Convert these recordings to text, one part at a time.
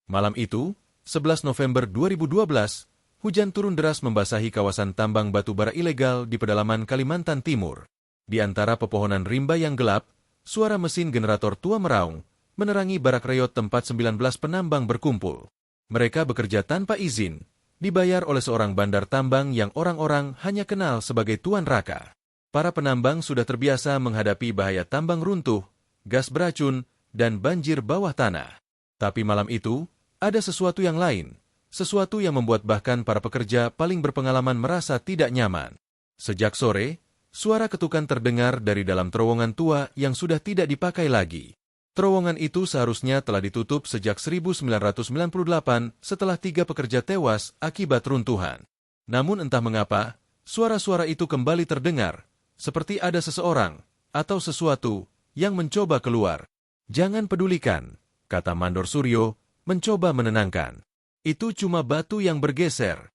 Malam itu, 11 November 2012, hujan turun deras membasahi kawasan tambang batu bara ilegal di pedalaman Kalimantan Timur. Di antara pepohonan rimba yang gelap, suara mesin generator tua meraung, menerangi barak reyot tempat 19 penambang berkumpul. Mereka bekerja tanpa izin, dibayar oleh seorang bandar tambang yang orang-orang hanya kenal sebagai Tuan Raka. Para penambang sudah terbiasa menghadapi bahaya tambang runtuh, gas beracun, dan banjir bawah tanah. Tapi malam itu, ada sesuatu yang lain, sesuatu yang membuat bahkan para pekerja paling berpengalaman merasa tidak nyaman. Sejak sore, suara ketukan terdengar dari dalam terowongan tua yang sudah tidak dipakai lagi. Terowongan itu seharusnya telah ditutup sejak 1998 setelah 3 pekerja tewas akibat runtuhan. Namun entah mengapa, suara-suara itu kembali terdengar, seperti ada seseorang atau sesuatu yang mencoba keluar. "Jangan pedulikan," kata Mandor Suryo, mencoba menenangkan. "Itu cuma batu yang bergeser."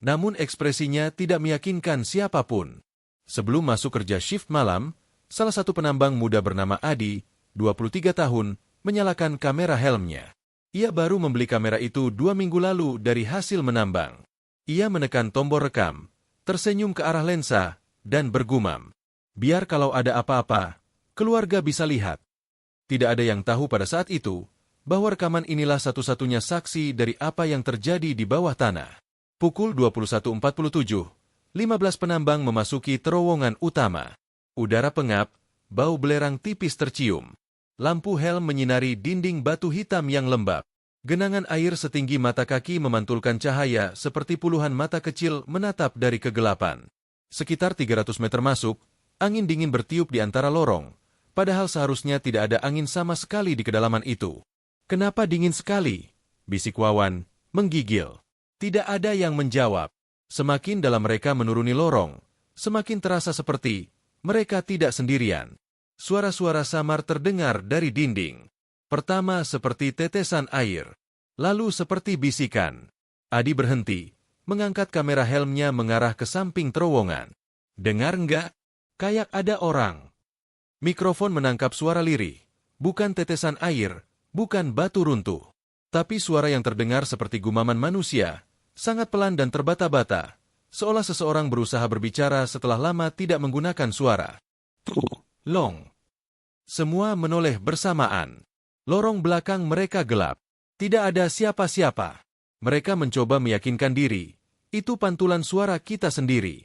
Namun ekspresinya tidak meyakinkan siapapun. Sebelum masuk kerja shift malam, salah satu penambang muda bernama Adi, 23 tahun, menyalakan kamera helmnya. Ia baru membeli kamera itu 2 minggu lalu dari hasil menambang. Ia menekan tombol rekam, tersenyum ke arah lensa, dan bergumam, "Biar kalau ada apa-apa, keluarga bisa lihat." Tidak ada yang tahu pada saat itu, bahwa rekaman inilah satu-satunya saksi dari apa yang terjadi di bawah tanah. Pukul 21.47, 15 penambang memasuki terowongan utama. Udara pengap, bau belerang tipis tercium. Lampu helm menyinari dinding batu hitam yang lembab. Genangan air setinggi mata kaki memantulkan cahaya seperti puluhan mata kecil menatap dari kegelapan. Sekitar 300 meter masuk, angin dingin bertiup di antara lorong, padahal seharusnya tidak ada angin sama sekali di kedalaman itu. "Kenapa dingin sekali?" bisik Wawan, menggigil. Tidak ada yang menjawab. Semakin dalam mereka menuruni lorong, semakin terasa seperti mereka tidak sendirian. Suara-suara samar terdengar dari dinding. Pertama seperti tetesan air, lalu seperti bisikan. Adi berhenti, mengangkat kamera helmnya mengarah ke samping terowongan. "Dengar nggak? Kayak ada orang." Mikrofon menangkap suara lirih, bukan tetesan air, bukan batu runtuh. Tapi suara yang terdengar seperti gumaman manusia, sangat pelan dan terbata-bata, seolah seseorang berusaha berbicara setelah lama tidak menggunakan suara. Long. Semua menoleh bersamaan. Lorong belakang mereka gelap. Tidak ada siapa-siapa. Mereka mencoba meyakinkan diri, itu pantulan suara kita sendiri.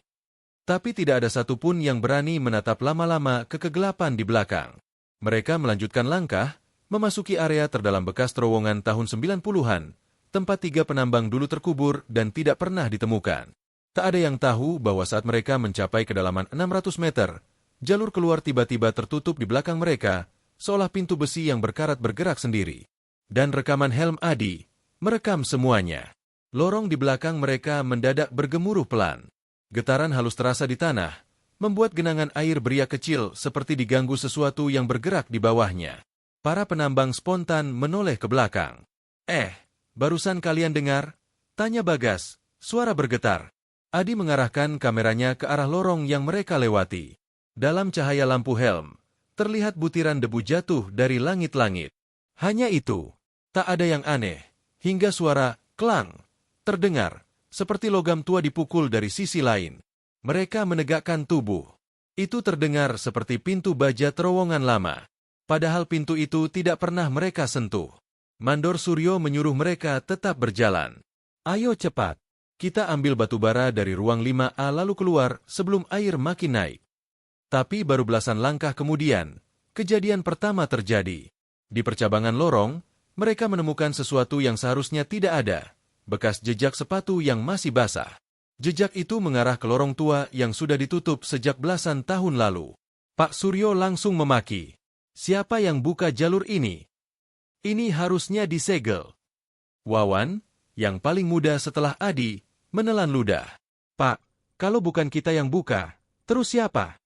Tapi tidak ada satupun yang berani menatap lama-lama ke kegelapan di belakang. Mereka melanjutkan langkah, memasuki area terdalam bekas terowongan tahun 90-an, tempat 3 penambang dulu terkubur dan tidak pernah ditemukan. Tak ada yang tahu bahwa saat mereka mencapai kedalaman 600 meter, jalur keluar tiba-tiba tertutup di belakang mereka, seolah pintu besi yang berkarat bergerak sendiri. Dan rekaman helm Adi merekam semuanya. Lorong di belakang mereka mendadak bergemuruh pelan. Getaran halus terasa di tanah, membuat genangan air beriak kecil seperti diganggu sesuatu yang bergerak di bawahnya. Para penambang spontan menoleh ke belakang. Barusan kalian dengar?" tanya Bagas, suara bergetar. Adi mengarahkan kameranya ke arah lorong yang mereka lewati. Dalam cahaya lampu helm, terlihat butiran debu jatuh dari langit-langit. Hanya itu, tak ada yang aneh, hingga suara "klang" terdengar, seperti logam tua dipukul dari sisi lain. Mereka menegakkan tubuh. Itu terdengar seperti pintu baja terowongan lama. Padahal pintu itu tidak pernah mereka sentuh. Mandor Suryo menyuruh mereka tetap berjalan. "Ayo cepat, kita ambil batu bara dari ruang 5A lalu keluar sebelum air makin naik." Tapi baru belasan langkah kemudian, kejadian pertama terjadi. Di percabangan lorong, mereka menemukan sesuatu yang seharusnya tidak ada. Bekas jejak sepatu yang masih basah. Jejak itu mengarah ke lorong tua yang sudah ditutup sejak belasan tahun lalu. Pak Suryo langsung memaki. "Siapa yang buka jalur ini? Ini harusnya disegel." Wawan, yang paling muda setelah Adi, menelan ludah. "Pak, kalau bukan kita yang buka, terus siapa?"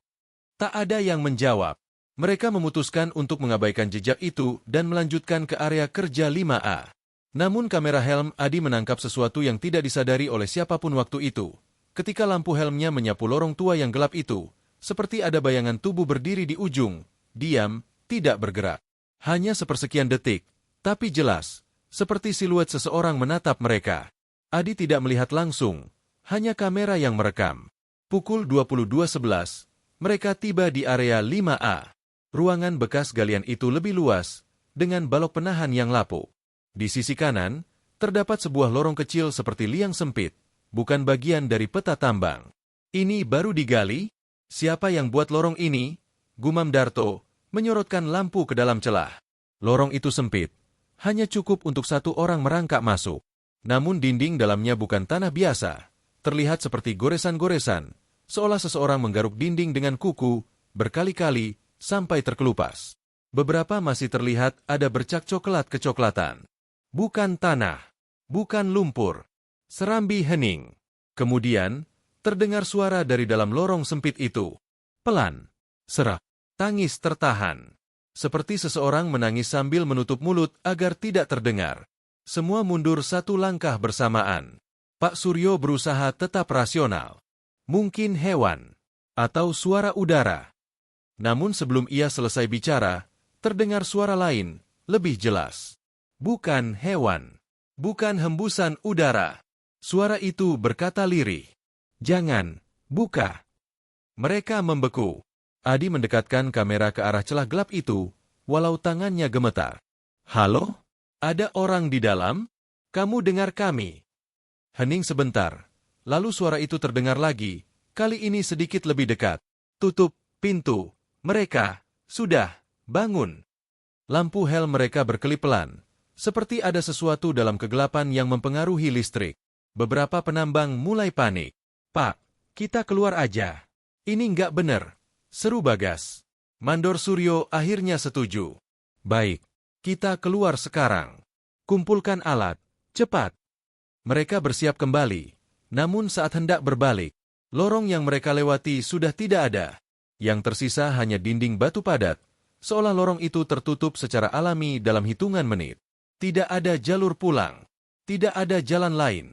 Tak ada yang menjawab. Mereka memutuskan untuk mengabaikan jejak itu dan melanjutkan ke area kerja 5A. Namun kamera helm Adi menangkap sesuatu yang tidak disadari oleh siapapun waktu itu. Ketika lampu helmnya menyapu lorong tua yang gelap itu, seperti ada bayangan tubuh berdiri di ujung, diam, tidak bergerak. Hanya sepersekian detik, tapi jelas, seperti siluet seseorang menatap mereka. Adi tidak melihat langsung, hanya kamera yang merekam. Pukul 22.11, mereka tiba di area 5A. Ruangan bekas galian itu lebih luas, dengan balok penahan yang lapuk. Di sisi kanan, terdapat sebuah lorong kecil seperti liang sempit, bukan bagian dari peta tambang. Ini baru digali? Siapa yang buat lorong ini? Gumam Darto, menyorotkan lampu ke dalam celah. Lorong itu sempit, hanya cukup untuk satu orang merangkak masuk. Namun dinding dalamnya bukan tanah biasa, terlihat seperti goresan-goresan, seolah seseorang menggaruk dinding dengan kuku, berkali-kali, sampai terkelupas. Beberapa masih terlihat ada bercak coklat kecoklatan. Bukan tanah, bukan lumpur, serambi hening. Kemudian, terdengar suara dari dalam lorong sempit itu. Pelan, serak, tangis tertahan. Seperti seseorang menangis sambil menutup mulut agar tidak terdengar. Semua mundur satu langkah bersamaan. Pak Suryo berusaha tetap rasional. Mungkin hewan, atau suara udara. Namun sebelum ia selesai bicara, terdengar suara lain, lebih jelas. Bukan hewan, bukan hembusan udara. Suara itu berkata lirih. Jangan, buka. Mereka membeku. Adi mendekatkan kamera ke arah celah gelap itu, walau tangannya gemetar. Halo? Ada orang di dalam? Kamu dengar kami? Hening sebentar, lalu suara itu terdengar lagi, kali ini sedikit lebih dekat. Tutup pintu. Mereka sudah bangun. Lampu helm mereka berkelip pelan, seperti ada sesuatu dalam kegelapan yang mempengaruhi listrik. Beberapa penambang mulai panik. Pak, kita keluar aja. Ini nggak bener, seru Bagas. Mandor Suryo akhirnya setuju. Baik, kita keluar sekarang. Kumpulkan alat, cepat. Mereka bersiap kembali, namun saat hendak berbalik, lorong yang mereka lewati sudah tidak ada. Yang tersisa hanya dinding batu padat, seolah lorong itu tertutup secara alami dalam hitungan menit. Tidak ada jalur pulang, tidak ada jalan lain.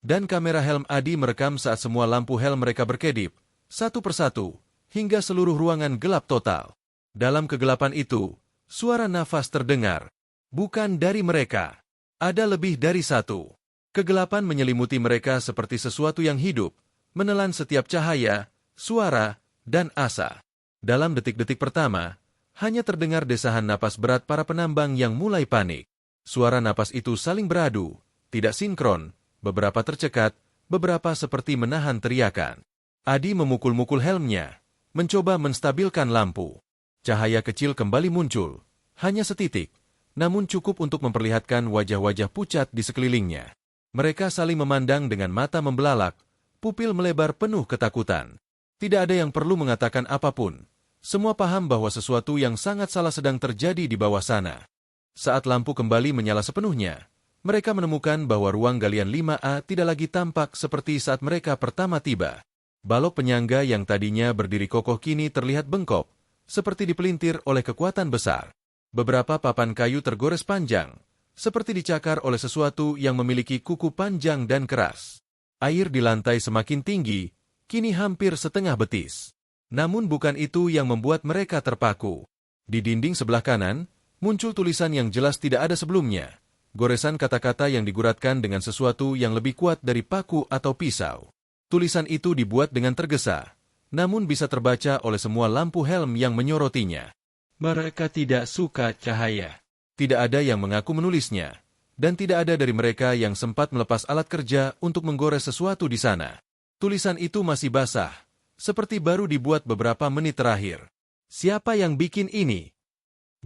Dan kamera helm Adi merekam saat semua lampu helm mereka berkedip, satu persatu, hingga seluruh ruangan gelap total. Dalam kegelapan itu, suara nafas terdengar. Bukan dari mereka. Ada lebih dari satu. Kegelapan menyelimuti mereka seperti sesuatu yang hidup, menelan setiap cahaya, suara, dan asa. Dalam detik-detik pertama, hanya terdengar desahan napas berat para penambang yang mulai panik. Suara napas itu saling beradu, tidak sinkron, beberapa tercekat, beberapa seperti menahan teriakan. Adi memukul-mukul helmnya, mencoba menstabilkan lampu. Cahaya kecil kembali muncul, hanya setitik, namun cukup untuk memperlihatkan wajah-wajah pucat di sekelilingnya. Mereka saling memandang dengan mata membelalak, pupil melebar penuh ketakutan. Tidak ada yang perlu mengatakan apapun. Semua paham bahwa sesuatu yang sangat salah sedang terjadi di bawah sana. Saat lampu kembali menyala sepenuhnya, mereka menemukan bahwa ruang galian 5A tidak lagi tampak seperti saat mereka pertama tiba. Balok penyangga yang tadinya berdiri kokoh kini terlihat bengkok, seperti dipelintir oleh kekuatan besar. Beberapa papan kayu tergores panjang, seperti dicakar oleh sesuatu yang memiliki kuku panjang dan keras. Air di lantai semakin tinggi, kini hampir setengah betis. Namun bukan itu yang membuat mereka terpaku. Di dinding sebelah kanan, muncul tulisan yang jelas tidak ada sebelumnya. Goresan kata-kata yang diguratkan dengan sesuatu yang lebih kuat dari paku atau pisau. Tulisan itu dibuat dengan tergesa, namun bisa terbaca oleh semua lampu helm yang menyorotinya. Mereka tidak suka cahaya. Tidak ada yang mengaku menulisnya, dan tidak ada dari mereka yang sempat melepas alat kerja untuk menggores sesuatu di sana. Tulisan itu masih basah, seperti baru dibuat beberapa menit terakhir. Siapa yang bikin ini?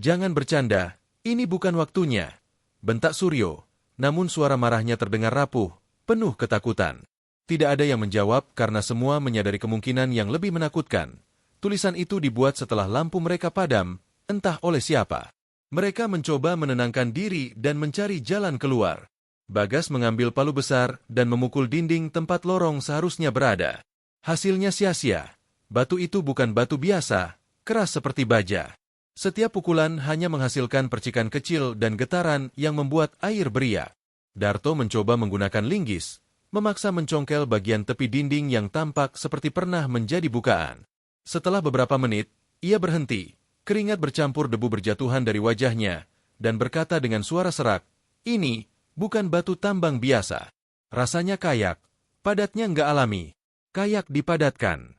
Jangan bercanda, ini bukan waktunya, bentak Suryo, namun suara marahnya terdengar rapuh, penuh ketakutan. Tidak ada yang menjawab karena semua menyadari kemungkinan yang lebih menakutkan. Tulisan itu dibuat setelah lampu mereka padam, entah oleh siapa. Mereka mencoba menenangkan diri dan mencari jalan keluar. Bagas mengambil palu besar dan memukul dinding tempat lorong seharusnya berada. Hasilnya sia-sia. Batu itu bukan batu biasa, keras seperti baja. Setiap pukulan hanya menghasilkan percikan kecil dan getaran yang membuat air beriak. Darto mencoba menggunakan linggis, memaksa mencongkel bagian tepi dinding yang tampak seperti pernah menjadi bukaan. Setelah beberapa menit, ia berhenti, keringat bercampur debu berjatuhan dari wajahnya, dan berkata dengan suara serak, Ini bukan batu tambang biasa. Rasanya kayak, padatnya nggak alami. Kayak dipadatkan.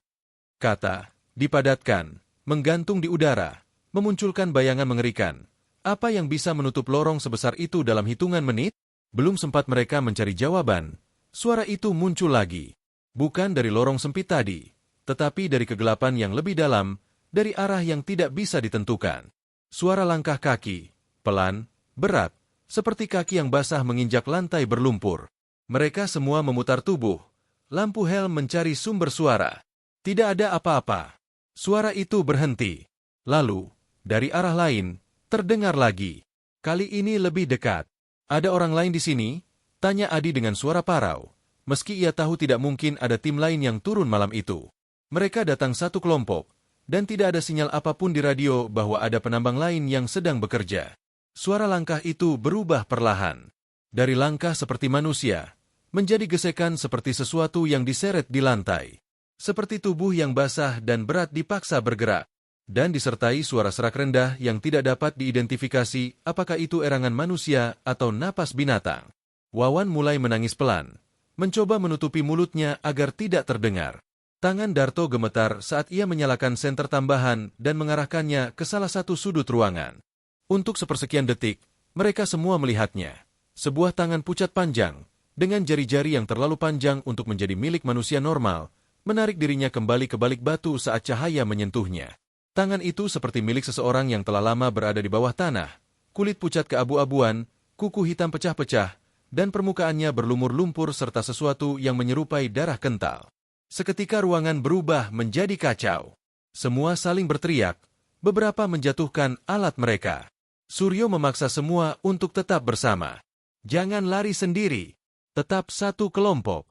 Kata, dipadatkan, menggantung di udara, memunculkan bayangan mengerikan. Apa yang bisa menutup lorong sebesar itu dalam hitungan menit? Belum sempat mereka mencari jawaban, suara itu muncul lagi. Bukan dari lorong sempit tadi, tetapi dari kegelapan yang lebih dalam, dari arah yang tidak bisa ditentukan. Suara langkah kaki, pelan, berat, seperti kaki yang basah menginjak lantai berlumpur. Mereka semua memutar tubuh. Lampu helm mencari sumber suara. Tidak ada apa-apa. Suara itu berhenti. Lalu, dari arah lain, terdengar lagi. Kali ini lebih dekat. Ada orang lain di sini? Tanya Adi dengan suara parau. Meski ia tahu tidak mungkin ada tim lain yang turun malam itu. Mereka datang satu kelompok, dan tidak ada sinyal apapun di radio bahwa ada penambang lain yang sedang bekerja. Suara langkah itu berubah perlahan. Dari langkah seperti manusia, menjadi gesekan seperti sesuatu yang diseret di lantai. Seperti tubuh yang basah dan berat dipaksa bergerak. Dan disertai suara serak rendah yang tidak dapat diidentifikasi apakah itu erangan manusia atau napas binatang. Wawan mulai menangis pelan, mencoba menutupi mulutnya agar tidak terdengar. Tangan Darto gemetar saat ia menyalakan senter tambahan dan mengarahkannya ke salah satu sudut ruangan. Untuk sepersekian detik, mereka semua melihatnya. Sebuah tangan pucat panjang, dengan jari-jari yang terlalu panjang untuk menjadi milik manusia normal, menarik dirinya kembali ke balik batu saat cahaya menyentuhnya. Tangan itu seperti milik seseorang yang telah lama berada di bawah tanah, kulit pucat keabu-abuan, kuku hitam pecah-pecah, dan permukaannya berlumur lumpur serta sesuatu yang menyerupai darah kental. Seketika ruangan berubah menjadi kacau. Semua saling berteriak, beberapa menjatuhkan alat mereka. Suryo memaksa semua untuk tetap bersama. Jangan lari sendiri, tetap satu kelompok.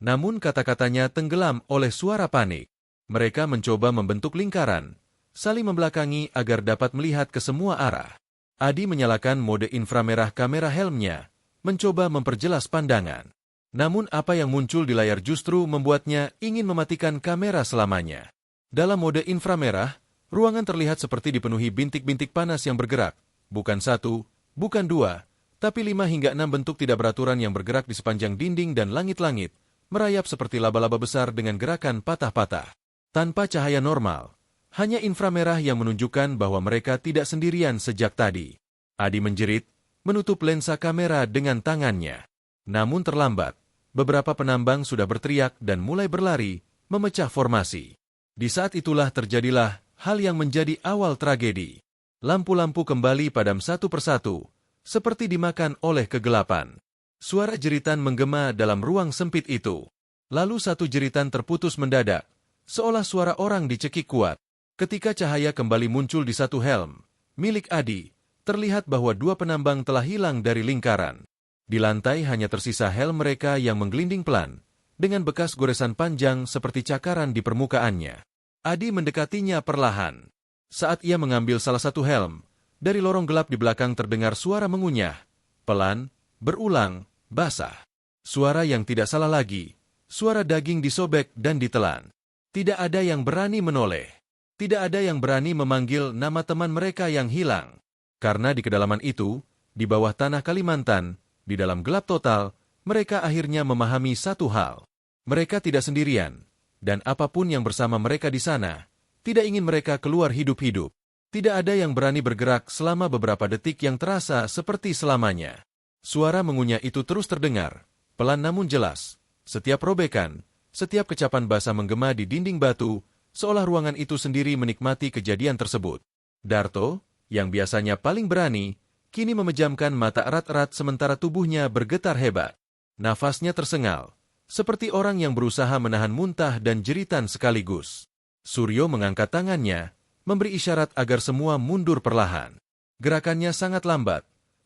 Namun kata-katanya tenggelam oleh suara panik. Mereka mencoba membentuk lingkaran, saling membelakangi agar dapat melihat ke semua arah. Adi menyalakan mode inframerah kamera helmnya, mencoba memperjelas pandangan. Namun apa yang muncul di layar justru membuatnya ingin mematikan kamera selamanya. Dalam mode inframerah, ruangan terlihat seperti dipenuhi bintik-bintik panas yang bergerak. Bukan satu, bukan dua, tapi 5 hingga 6 bentuk tidak beraturan yang bergerak di sepanjang dinding dan langit-langit, merayap seperti laba-laba besar dengan gerakan patah-patah. Tanpa cahaya normal, hanya inframerah yang menunjukkan bahwa mereka tidak sendirian sejak tadi. Adi menjerit, menutup lensa kamera dengan tangannya. Namun terlambat, beberapa penambang sudah berteriak dan mulai berlari, memecah formasi. Di saat itulah terjadilah hal yang menjadi awal tragedi. Lampu-lampu kembali padam satu persatu, seperti dimakan oleh kegelapan. Suara jeritan menggema dalam ruang sempit itu. Lalu satu jeritan terputus mendadak, seolah suara orang dicekik kuat. Ketika cahaya kembali muncul di satu helm, milik Adi, terlihat bahwa 2 penambang telah hilang dari lingkaran. Di lantai hanya tersisa helm mereka yang menggelinding pelan, dengan bekas goresan panjang seperti cakaran di permukaannya. Adi mendekatinya perlahan. Saat ia mengambil salah satu helm, dari lorong gelap di belakang terdengar suara mengunyah, pelan, berulang, basah. Suara yang tidak salah lagi, suara daging disobek dan ditelan. Tidak ada yang berani menoleh. Tidak ada yang berani memanggil nama teman mereka yang hilang. Karena di kedalaman itu, di bawah tanah Kalimantan, di dalam gelap total, mereka akhirnya memahami satu hal. Mereka tidak sendirian, dan apapun yang bersama mereka di sana, tidak ingin mereka keluar hidup-hidup. Tidak ada yang berani bergerak selama beberapa detik yang terasa seperti selamanya. Suara mengunyah itu terus terdengar, pelan namun jelas. Setiap robekan, setiap kecapan basah menggema di dinding batu, seolah ruangan itu sendiri menikmati kejadian tersebut. Darto, yang biasanya paling berani, kini memejamkan mata erat-erat sementara tubuhnya bergetar hebat. Nafasnya tersengal, seperti orang yang berusaha menahan muntah dan jeritan sekaligus. Suryo mengangkat tangannya, memberi isyarat agar semua mundur perlahan. Gerakannya sangat lambat,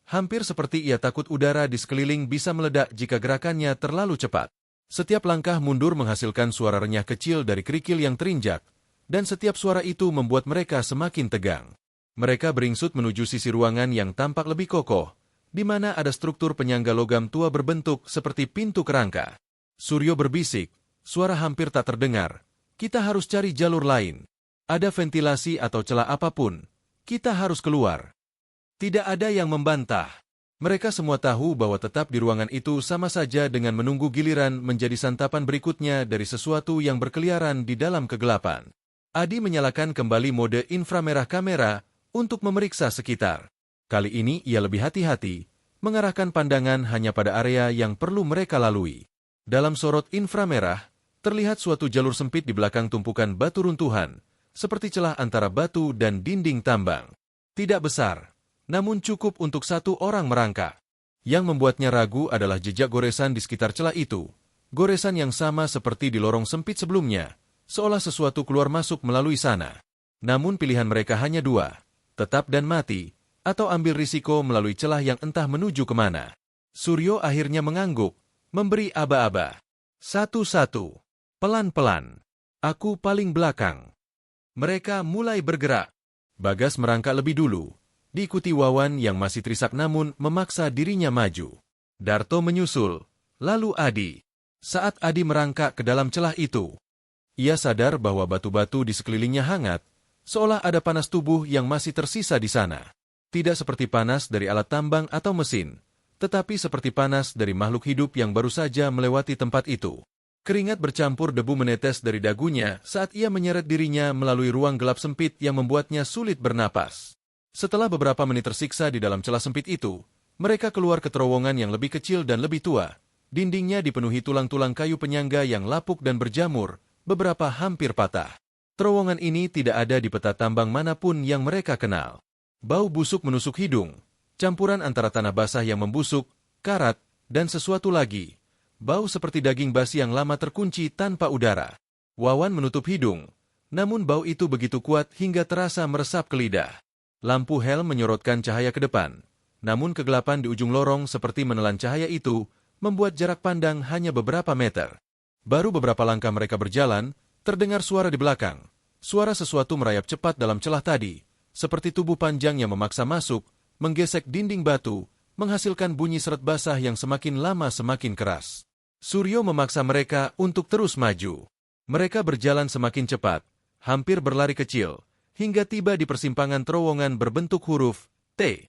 hampir seperti ia takut udara di sekeliling bisa meledak jika gerakannya terlalu cepat. Setiap langkah mundur menghasilkan suara renyah kecil dari kerikil yang terinjak, dan setiap suara itu membuat mereka semakin tegang. Mereka beringsut menuju sisi ruangan yang tampak lebih kokoh, di mana ada struktur penyangga logam tua berbentuk seperti pintu kerangka. Suryo berbisik, suara hampir tak terdengar. Kita harus cari jalur lain. Ada ventilasi atau celah apapun. Kita harus keluar. Tidak ada yang membantah. Mereka semua tahu bahwa tetap di ruangan itu sama saja dengan menunggu giliran menjadi santapan berikutnya dari sesuatu yang berkeliaran di dalam kegelapan. Adi menyalakan kembali mode inframerah kamera untuk memeriksa sekitar. Kali ini ia lebih hati-hati, mengarahkan pandangan hanya pada area yang perlu mereka lalui. Dalam sorot inframerah, terlihat suatu jalur sempit di belakang tumpukan batu runtuhan, seperti celah antara batu dan dinding tambang. Tidak besar, namun cukup untuk satu orang merangkak. Yang membuatnya ragu adalah jejak goresan di sekitar celah itu. Goresan yang sama seperti di lorong sempit sebelumnya, seolah sesuatu keluar masuk melalui sana. Namun pilihan mereka hanya dua, tetap dan mati, atau ambil risiko melalui celah yang entah menuju kemana. Suryo akhirnya mengangguk, memberi aba-aba. Satu-satu, pelan-pelan. Aku paling belakang. Mereka mulai bergerak. Bagas merangkak lebih dulu, diikuti Wawan yang masih terisak namun memaksa dirinya maju. Darto menyusul, lalu Adi. Saat Adi merangkak ke dalam celah itu, ia sadar bahwa batu-batu di sekelilingnya hangat, seolah ada panas tubuh yang masih tersisa di sana. Tidak seperti panas dari alat tambang atau mesin, tetapi seperti panas dari makhluk hidup yang baru saja melewati tempat itu. Keringat bercampur debu menetes dari dagunya saat ia menyeret dirinya melalui ruang gelap sempit yang membuatnya sulit bernapas. Setelah beberapa menit tersiksa di dalam celah sempit itu, mereka keluar ke terowongan yang lebih kecil dan lebih tua. Dindingnya dipenuhi tulang-tulang kayu penyangga yang lapuk dan berjamur, beberapa hampir patah. Terowongan ini tidak ada di peta tambang manapun yang mereka kenal. Bau busuk menusuk hidung, campuran antara tanah basah yang membusuk, karat, dan sesuatu lagi. Bau seperti daging basi yang lama terkunci tanpa udara. Wawan menutup hidung, namun bau itu begitu kuat hingga terasa meresap ke lidah. Lampu helm menyorotkan cahaya ke depan, namun kegelapan di ujung lorong seperti menelan cahaya itu, membuat jarak pandang hanya beberapa meter. Baru beberapa langkah mereka berjalan, terdengar suara di belakang. Suara sesuatu merayap cepat dalam celah tadi, seperti tubuh panjang yang memaksa masuk, menggesek dinding batu, menghasilkan bunyi seret basah yang semakin lama semakin keras. Suryo memaksa mereka untuk terus maju. Mereka berjalan semakin cepat, hampir berlari kecil, hingga tiba di persimpangan terowongan berbentuk huruf T.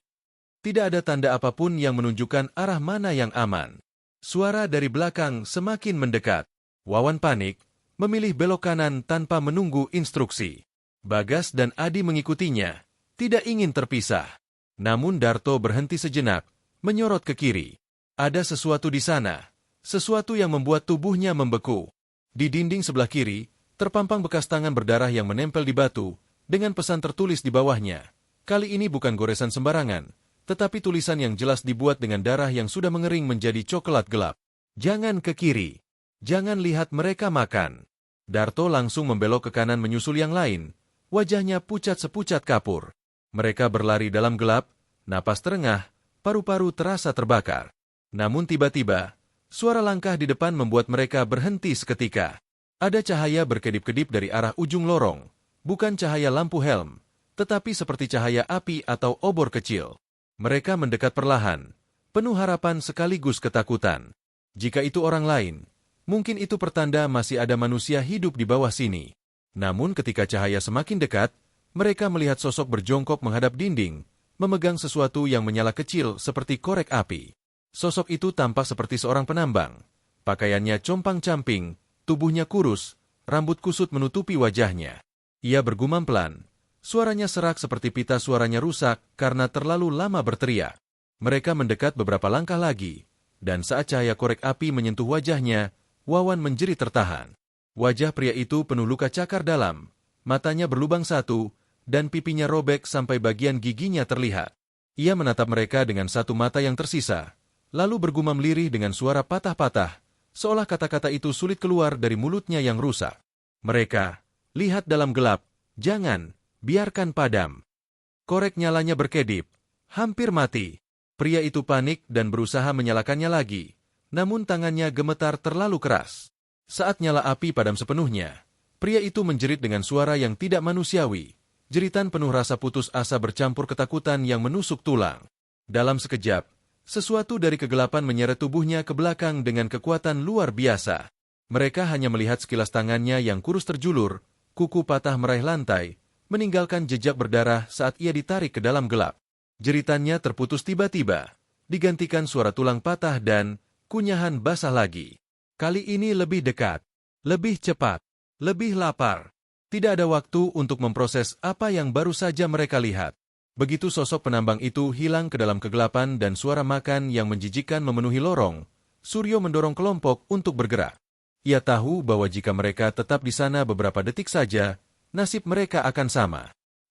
Tidak ada tanda apapun yang menunjukkan arah mana yang aman. Suara dari belakang semakin mendekat. Wawan panik, memilih belok kanan tanpa menunggu instruksi. Bagas dan Adi mengikutinya, tidak ingin terpisah. Namun Darto berhenti sejenak, menyorot ke kiri. Ada sesuatu di sana, sesuatu yang membuat tubuhnya membeku. Di dinding sebelah kiri, terpampang bekas tangan berdarah yang menempel di batu, dengan pesan tertulis di bawahnya. Kali ini bukan goresan sembarangan, tetapi tulisan yang jelas dibuat dengan darah yang sudah mengering menjadi coklat gelap. Jangan ke kiri. Jangan lihat mereka makan. Darto langsung membelok ke kanan menyusul yang lain. Wajahnya pucat sepucat kapur. Mereka berlari dalam gelap, napas terengah, paru-paru terasa terbakar. Namun tiba-tiba, suara langkah di depan membuat mereka berhenti seketika. Ada cahaya berkedip-kedip dari arah ujung lorong. Bukan cahaya lampu helm, tetapi seperti cahaya api atau obor kecil. Mereka mendekat perlahan, penuh harapan sekaligus ketakutan. Jika itu orang lain, mungkin itu pertanda masih ada manusia hidup di bawah sini. Namun ketika cahaya semakin dekat, mereka melihat sosok berjongkok menghadap dinding, memegang sesuatu yang menyala kecil seperti korek api. Sosok itu tampak seperti seorang penambang. Pakaiannya compang-camping, tubuhnya kurus, rambut kusut menutupi wajahnya. Ia bergumam pelan. Suaranya serak seperti pita suaranya rusak karena terlalu lama berteriak. Mereka mendekat beberapa langkah lagi, dan saat cahaya korek api menyentuh wajahnya, Wawan menjerit tertahan. Wajah pria itu penuh luka cakar dalam, matanya berlubang satu, dan pipinya robek sampai bagian giginya terlihat. Ia menatap mereka dengan satu mata yang tersisa, lalu bergumam lirih dengan suara patah-patah, seolah kata-kata itu sulit keluar dari mulutnya yang rusak. Mereka, lihat dalam gelap, jangan, biarkan padam. Korek nyalanya berkedip, hampir mati. Pria itu panik dan berusaha menyalakannya lagi, namun tangannya gemetar terlalu keras. Saat nyala api padam sepenuhnya, pria itu menjerit dengan suara yang tidak manusiawi. Jeritan penuh rasa putus asa bercampur ketakutan yang menusuk tulang. Dalam sekejap, sesuatu dari kegelapan menyeret tubuhnya ke belakang dengan kekuatan luar biasa. Mereka hanya melihat sekilas tangannya yang kurus terjulur, kuku patah meraih lantai, meninggalkan jejak berdarah saat ia ditarik ke dalam gelap. Jeritannya terputus tiba-tiba, digantikan suara tulang patah dan kunyahan basah lagi. Kali ini lebih dekat, lebih cepat, lebih lapar. Tidak ada waktu untuk memproses apa yang baru saja mereka lihat. Begitu sosok penambang itu hilang ke dalam kegelapan dan suara makan yang menjijikkan memenuhi lorong, Suryo mendorong kelompok untuk bergerak. Ia tahu bahwa jika mereka tetap di sana beberapa detik saja, nasib mereka akan sama.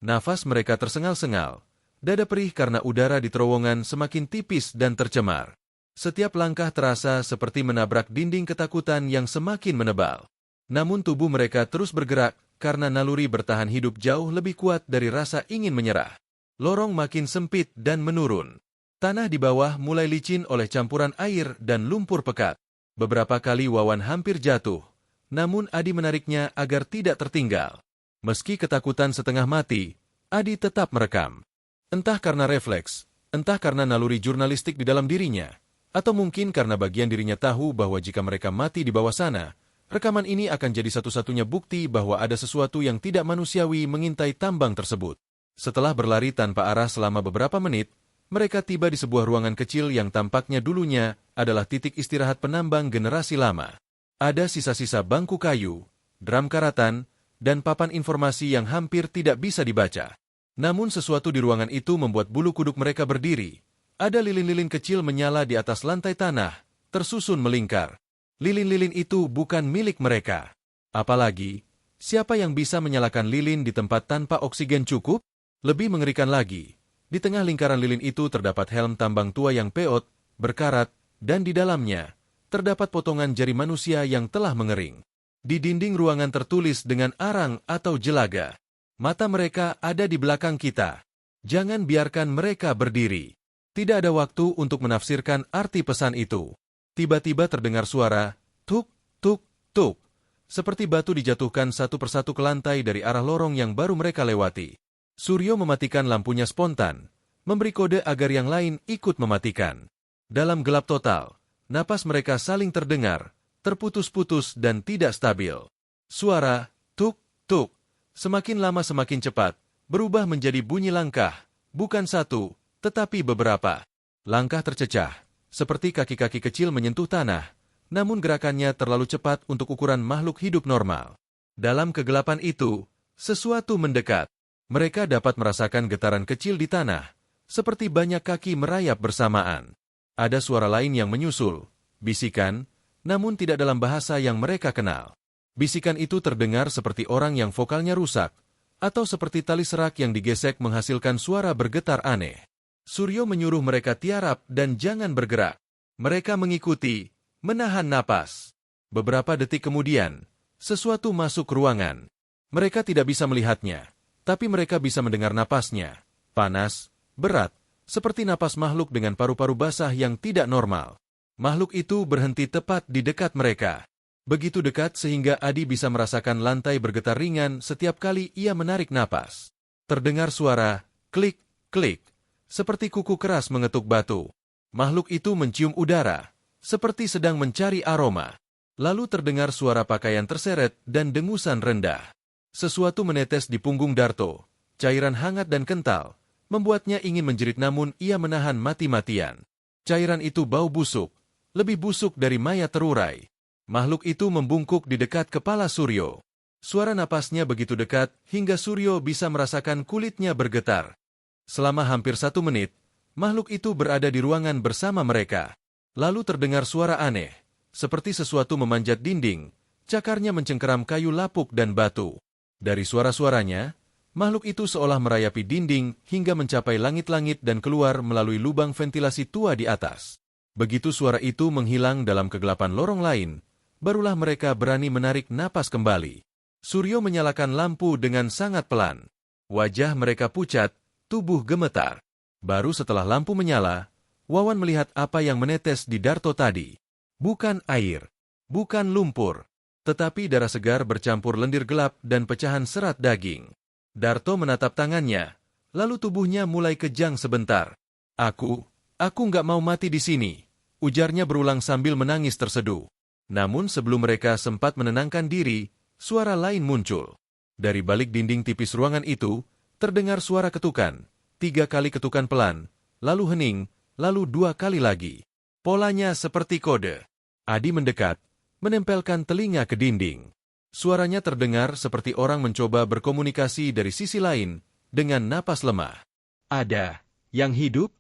Nafas mereka tersengal-sengal, dada perih karena udara di terowongan semakin tipis dan tercemar. Setiap langkah terasa seperti menabrak dinding ketakutan yang semakin menebal. Namun tubuh mereka terus bergerak karena naluri bertahan hidup jauh lebih kuat dari rasa ingin menyerah. Lorong makin sempit dan menurun. Tanah di bawah mulai licin oleh campuran air dan lumpur pekat. Beberapa kali Wawan hampir jatuh, namun Adi menariknya agar tidak tertinggal. Meski ketakutan setengah mati, Adi tetap merekam. Entah karena refleks, entah karena naluri jurnalistik di dalam dirinya, atau mungkin karena bagian dirinya tahu bahwa jika mereka mati di bawah sana, rekaman ini akan jadi satu-satunya bukti bahwa ada sesuatu yang tidak manusiawi mengintai tambang tersebut. Setelah berlari tanpa arah selama beberapa menit, mereka tiba di sebuah ruangan kecil yang tampaknya dulunya adalah titik istirahat penambang generasi lama. Ada sisa-sisa bangku kayu, drum karatan, dan papan informasi yang hampir tidak bisa dibaca. Namun sesuatu di ruangan itu membuat bulu kuduk mereka berdiri. Ada lilin-lilin kecil menyala di atas lantai tanah, tersusun melingkar. Lilin-lilin itu bukan milik mereka. Apalagi, siapa yang bisa menyalakan lilin di tempat tanpa oksigen cukup? Lebih mengerikan lagi, di tengah lingkaran lilin itu terdapat helm tambang tua yang peot, berkarat, dan di dalamnya terdapat potongan jari manusia yang telah mengering. Di dinding ruangan tertulis dengan arang atau jelaga, "Mata mereka ada di belakang kita. Jangan biarkan mereka berdiri." Tidak ada waktu untuk menafsirkan arti pesan itu. Tiba-tiba terdengar suara, tuk, tuk, tuk, seperti batu dijatuhkan satu persatu ke lantai dari arah lorong yang baru mereka lewati. Suryo mematikan lampunya spontan, memberi kode agar yang lain ikut mematikan. Dalam gelap total, napas mereka saling terdengar, terputus-putus dan tidak stabil. Suara, tuk, tuk, semakin lama semakin cepat, berubah menjadi bunyi langkah, bukan satu, tetapi beberapa. Langkah tercecah, seperti kaki-kaki kecil menyentuh tanah, namun gerakannya terlalu cepat untuk ukuran makhluk hidup normal. Dalam kegelapan itu, sesuatu mendekat. Mereka dapat merasakan getaran kecil di tanah, seperti banyak kaki merayap bersamaan. Ada suara lain yang menyusul, bisikan, namun tidak dalam bahasa yang mereka kenal. Bisikan itu terdengar seperti orang yang vokalnya rusak, atau seperti tali serak yang digesek menghasilkan suara bergetar aneh. Suryo menyuruh mereka tiarap dan jangan bergerak. Mereka mengikuti, menahan napas. Beberapa detik kemudian, sesuatu masuk ruangan. Mereka tidak bisa melihatnya, tapi mereka bisa mendengar napasnya. Panas, berat, seperti napas makhluk dengan paru-paru basah yang tidak normal. Makhluk itu berhenti tepat di dekat mereka. Begitu dekat sehingga Adi bisa merasakan lantai bergetar ringan setiap kali ia menarik napas. Terdengar suara, klik, klik, seperti kuku keras mengetuk batu. Makhluk itu mencium udara, seperti sedang mencari aroma. Lalu terdengar suara pakaian terseret dan dengusan rendah. Sesuatu menetes di punggung Darto, cairan hangat dan kental, membuatnya ingin menjerit namun ia menahan mati-matian. Cairan itu bau busuk, lebih busuk dari mayat terurai. Makhluk itu membungkuk di dekat kepala Suryo. Suara napasnya begitu dekat hingga Suryo bisa merasakan kulitnya bergetar. Selama hampir 1 menit, makhluk itu berada di ruangan bersama mereka. Lalu terdengar suara aneh, seperti sesuatu memanjat dinding, cakarnya mencengkeram kayu lapuk dan batu. Dari suara-suaranya, makhluk itu seolah merayapi dinding hingga mencapai langit-langit dan keluar melalui lubang ventilasi tua di atas. Begitu suara itu menghilang dalam kegelapan lorong lain, barulah mereka berani menarik napas kembali. Suryo menyalakan lampu dengan sangat pelan. Wajah mereka pucat, tubuh gemetar. Baru setelah lampu menyala, Wawan melihat apa yang menetes di Darto tadi. Bukan air, bukan lumpur, tetapi darah segar bercampur lendir gelap dan pecahan serat daging. Darto menatap tangannya, lalu tubuhnya mulai kejang sebentar. Aku nggak mau mati di sini, ujarnya berulang sambil menangis terseduh. Namun sebelum mereka sempat menenangkan diri, suara lain muncul. Dari balik dinding tipis ruangan itu, terdengar suara ketukan, 3 kali ketukan pelan, lalu hening, lalu 2 kali lagi. Polanya seperti kode. Adi mendekat, menempelkan telinga ke dinding. Suaranya terdengar seperti orang mencoba berkomunikasi dari sisi lain dengan napas lemah. Ada yang hidup?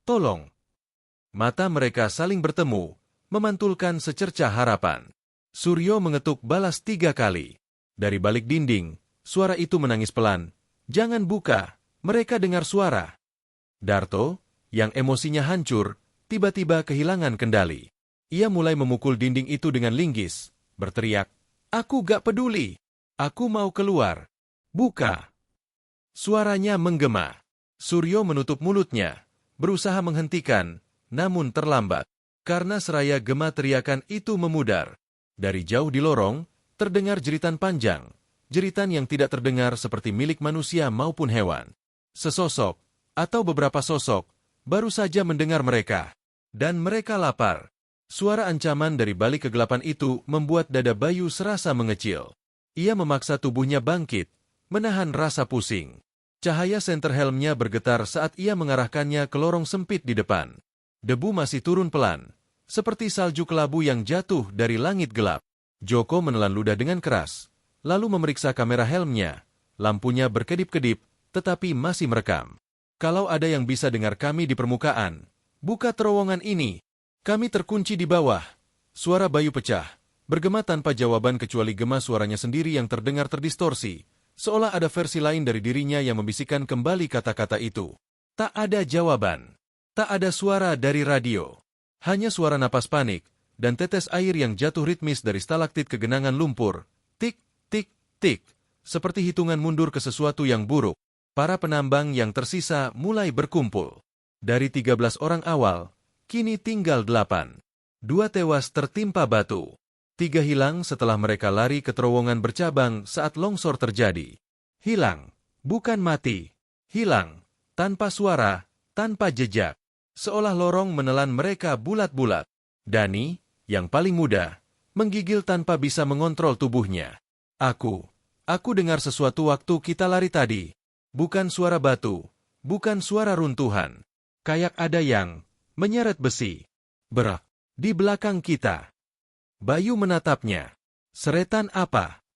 Tolong. Mata mereka saling bertemu, memantulkan secercah harapan. Suryo mengetuk balas 3 kali. Dari balik dinding, suara itu menangis pelan. Jangan buka, mereka dengar suara. Darto, yang emosinya hancur, tiba-tiba kehilangan kendali. Ia mulai memukul dinding itu dengan linggis, berteriak, "Aku gak peduli. Aku mau keluar. Buka." Suaranya menggema. Suryo menutup mulutnya, berusaha menghentikan, namun terlambat. Karena seraya gema teriakan itu memudar. Dari jauh di lorong, terdengar jeritan panjang. Jeritan yang tidak terdengar seperti milik manusia maupun hewan. Sesosok, atau beberapa sosok, baru saja mendengar mereka. Dan mereka lapar. Suara ancaman dari balik kegelapan itu membuat dada Bayu serasa mengecil. Ia memaksa tubuhnya bangkit, menahan rasa pusing. Cahaya senter helmnya bergetar saat ia mengarahkannya ke lorong sempit di depan. Debu masih turun pelan, seperti salju kelabu yang jatuh dari langit gelap. Joko menelan ludah dengan keras, lalu memeriksa kamera helmnya. Lampunya berkedip-kedip, tetapi masih merekam. Kalau ada yang bisa dengar kami di permukaan, buka terowongan ini. Kami terkunci di bawah. Suara Bayu pecah, bergema tanpa jawaban kecuali gema suaranya sendiri yang terdengar terdistorsi, seolah ada versi lain dari dirinya yang membisikkan kembali kata-kata itu. Tak ada jawaban. Tak ada suara dari radio. Hanya suara napas panik, dan tetes air yang jatuh ritmis dari stalaktit ke genangan lumpur. Tik, tik, tik. Seperti hitungan mundur ke sesuatu yang buruk. Para penambang yang tersisa mulai berkumpul. Dari 13 orang awal, kini tinggal 8. 2 tewas tertimpa batu. 3 hilang setelah mereka lari ke terowongan bercabang saat longsor terjadi. Hilang, bukan mati. Hilang, tanpa suara, tanpa jejak. Seolah lorong menelan mereka bulat-bulat. Dani, yang paling muda, menggigil tanpa bisa mengontrol tubuhnya. Aku dengar sesuatu waktu kita lari tadi. Bukan suara batu, bukan suara runtuhan. Kayak ada yang menyeret besi. Berak, di belakang kita. Bayu menatapnya. Seretan apa?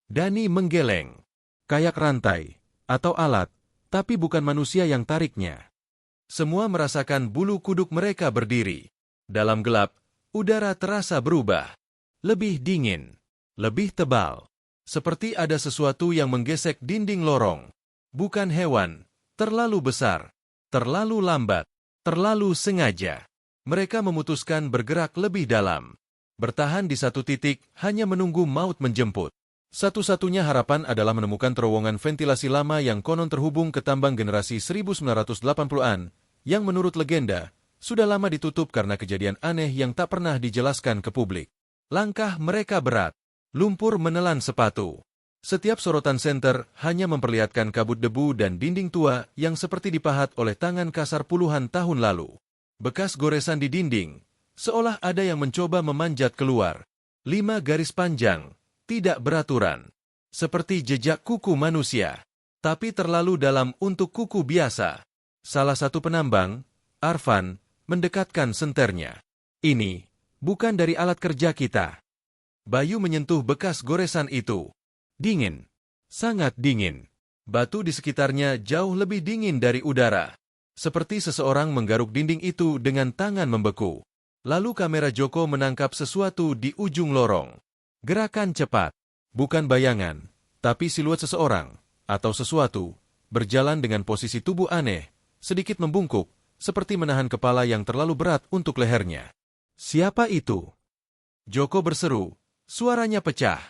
Dani menggeleng. Kayak rantai, atau alat, tapi bukan manusia yang tariknya. Semua merasakan bulu kuduk mereka berdiri. Dalam gelap, udara terasa berubah. Lebih dingin, lebih tebal. Seperti ada sesuatu yang menggesek dinding lorong. Bukan hewan, terlalu besar, terlalu lambat, terlalu sengaja. Mereka memutuskan bergerak lebih dalam. Bertahan di satu titik hanya menunggu maut menjemput. Satu-satunya harapan adalah menemukan terowongan ventilasi lama yang konon terhubung ke tambang generasi 1980-an, yang menurut legenda, sudah lama ditutup karena kejadian aneh yang tak pernah dijelaskan ke publik. Langkah mereka berat. Lumpur menelan sepatu. Setiap sorotan senter hanya memperlihatkan kabut debu dan dinding tua yang seperti dipahat oleh tangan kasar puluhan tahun lalu. Bekas goresan di dinding, seolah ada yang mencoba memanjat keluar. 5 garis panjang, tidak beraturan. Seperti jejak kuku manusia, tapi terlalu dalam untuk kuku biasa. Salah satu penambang, Arfan, mendekatkan senternya. Ini bukan dari alat kerja kita. Bayu menyentuh bekas goresan itu. Dingin, sangat dingin. Batu di sekitarnya jauh lebih dingin dari udara. Seperti seseorang menggaruk dinding itu dengan tangan membeku. Lalu kamera Joko menangkap sesuatu di ujung lorong. Gerakan cepat, bukan bayangan, tapi siluet seseorang, atau sesuatu, berjalan dengan posisi tubuh aneh, sedikit membungkuk, seperti menahan kepala yang terlalu berat untuk lehernya. Siapa itu? Joko berseru, suaranya pecah.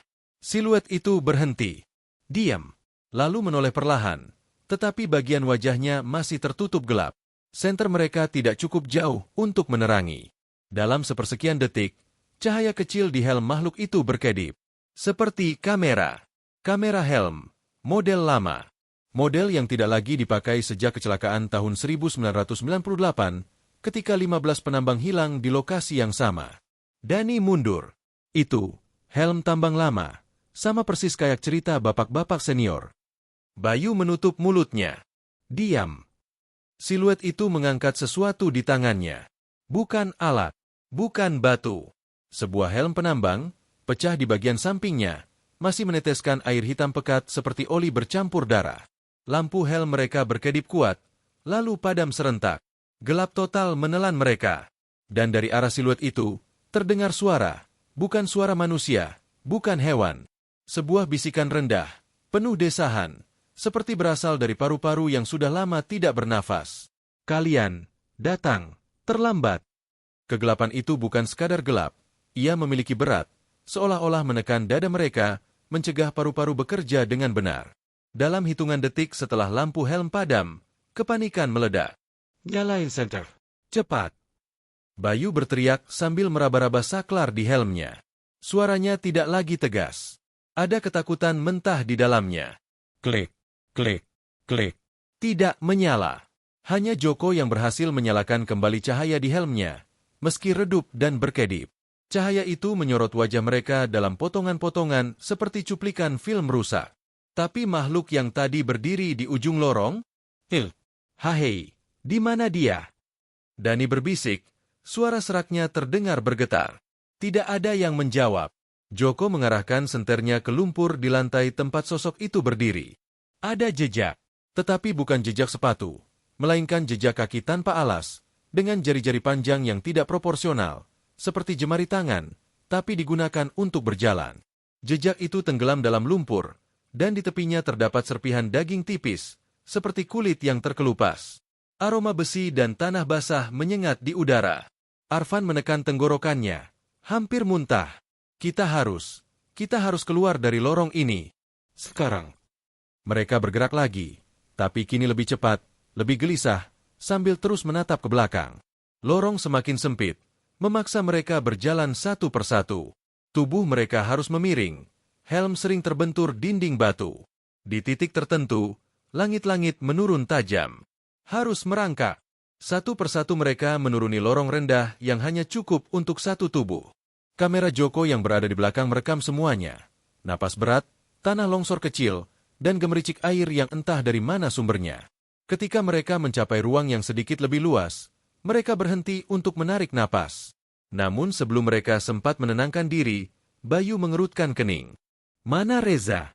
Siluet itu berhenti. Diam, lalu menoleh perlahan, tetapi bagian wajahnya masih tertutup gelap. Senter mereka tidak cukup jauh untuk menerangi. Dalam sepersekian detik, cahaya kecil di helm makhluk itu berkedip. Seperti kamera. Kamera helm. Model lama. Model yang tidak lagi dipakai sejak kecelakaan tahun 1998 ketika 15 penambang hilang di lokasi yang sama. Dani mundur. Itu, helm tambang lama. Sama persis kayak cerita bapak-bapak senior. Bayu menutup mulutnya. Diam. Siluet itu mengangkat sesuatu di tangannya. Bukan alat, bukan batu. Sebuah helm penambang, pecah di bagian sampingnya, masih meneteskan air hitam pekat seperti oli bercampur darah. Lampu helm mereka berkedip kuat, lalu padam serentak. Gelap total menelan mereka. Dan dari arah siluet itu, terdengar suara. Bukan suara manusia, bukan hewan. Sebuah bisikan rendah, penuh desahan, seperti berasal dari paru-paru yang sudah lama tidak bernafas. Kalian datang terlambat. Kegelapan itu bukan sekadar gelap, ia memiliki berat, seolah-olah menekan dada mereka, mencegah paru-paru bekerja dengan benar. Dalam hitungan detik setelah lampu helm padam, kepanikan meledak. Nyalain senter. Cepat. Bayu berteriak sambil meraba-raba saklar di helmnya. Suaranya tidak lagi tegas. Ada ketakutan mentah di dalamnya. Klik, klik, klik. Tidak menyala. Hanya Joko yang berhasil menyalakan kembali cahaya di helmnya, meski redup dan berkedip. Cahaya itu menyorot wajah mereka dalam potongan-potongan seperti cuplikan film rusak. Tapi makhluk yang tadi berdiri di ujung lorong? Hahei, di mana dia? Dani berbisik, suara seraknya terdengar bergetar. Tidak ada yang menjawab. Joko mengarahkan senternya ke lumpur di lantai tempat sosok itu berdiri. Ada jejak, tetapi bukan jejak sepatu, melainkan jejak kaki tanpa alas, dengan jari-jari panjang yang tidak proporsional, seperti jemari tangan, tapi digunakan untuk berjalan. Jejak itu tenggelam dalam lumpur, dan di tepinya terdapat serpihan daging tipis, seperti kulit yang terkelupas. Aroma besi dan tanah basah menyengat di udara. Arfan menekan tenggorokannya, hampir muntah. Kita harus keluar dari lorong ini. Sekarang. Mereka bergerak lagi, tapi kini lebih cepat, lebih gelisah, sambil terus menatap ke belakang. Lorong semakin sempit, memaksa mereka berjalan satu persatu. Tubuh mereka harus memiring, helm sering terbentur dinding batu. Di titik tertentu, langit-langit menurun tajam. Harus merangkak. Satu persatu mereka menuruni lorong rendah yang hanya cukup untuk satu tubuh. Kamera Joko yang berada di belakang merekam semuanya. Napas berat, tanah longsor kecil, dan gemericik air yang entah dari mana sumbernya. Ketika mereka mencapai ruang yang sedikit lebih luas, mereka berhenti untuk menarik napas. Namun sebelum mereka sempat menenangkan diri, Bayu mengerutkan kening. Mana Reza?